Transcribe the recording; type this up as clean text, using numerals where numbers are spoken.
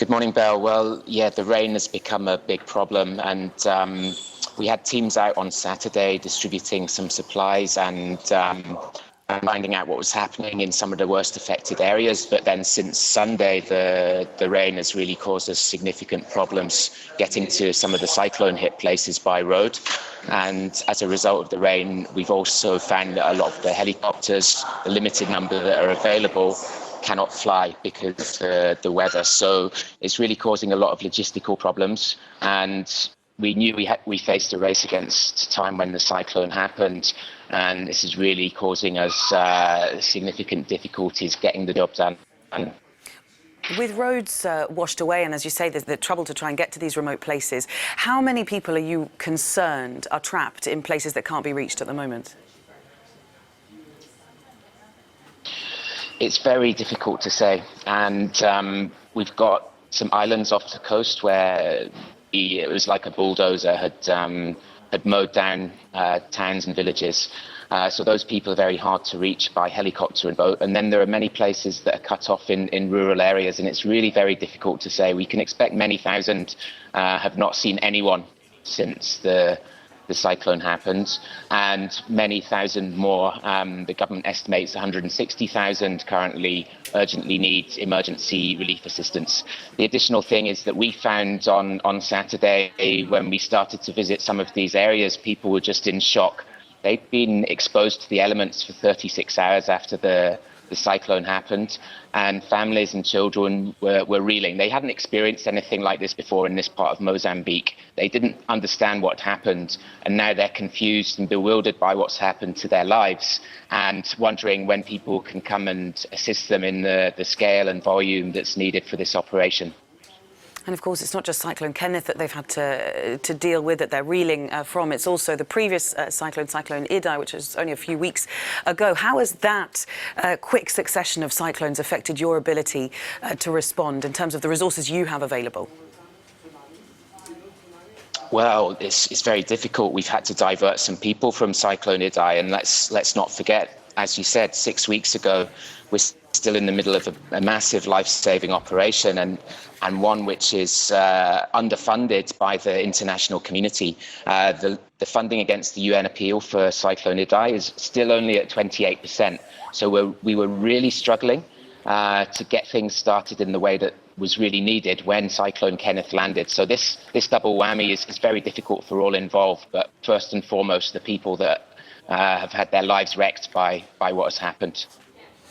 Good morning, Belle. Well, yeah, the rain has become a big problem, and we had teams out on Saturday distributing some supplies and finding out what was happening in some of the worst affected areas. But then since Sunday, the rain has really caused us significant problems getting to some of the cyclone hit places by road. And as a result of the rain, we've also found that a lot of the helicopters, the limited number that are available, cannot fly because of the weather. So it's really causing a lot of logistical problems. And we knew we faced a race against time when the cyclone happened, and this is really causing us significant difficulties getting the job done. With roads washed away, and as you say, there's the trouble to try and get to these remote places, how many people are you concerned are trapped in places that can't be reached at the moment? It's very difficult to say, and we've got some islands off the coast where it was like a bulldozer had mowed down towns and villages. So those people are very hard to reach by helicopter and boat. And then there are many places that are cut off in rural areas, and it's really very difficult to say. We can expect many thousand have not seen anyone since the cyclone happened, and many thousand more. The government estimates 160,000 currently urgently need emergency relief assistance. The additional thing is that we found on Saturday, when we started to visit some of these areas, people were just in shock. They'd been exposed to the elements for 36 hours after the cyclone happened, and families and children were reeling. They hadn't experienced anything like this before in this part of Mozambique. They didn't understand what happened, and now they're confused and bewildered by what's happened to their lives, and wondering when people can come and assist them in the scale and volume that's needed for this operation. And of course, it's not just Cyclone Kenneth that they've had to deal with, that they're reeling from. It's also the previous Cyclone Idai, which was only a few weeks ago. How has that quick succession of cyclones affected your ability to respond in terms of the resources you have available? Well, it's very difficult. We've had to divert some people from Cyclone Idai, and let's not forget, as you said, 6 weeks ago, we're still in the middle of a massive life-saving operation, and one which is underfunded by the international community. The funding against the UN appeal for Cyclone Idai is still only at 28%. So we were really struggling to get things started in the way that was really needed when Cyclone Kenneth landed. So this double whammy is very difficult for all involved, but first and foremost, the people that have had their lives wrecked by what has happened.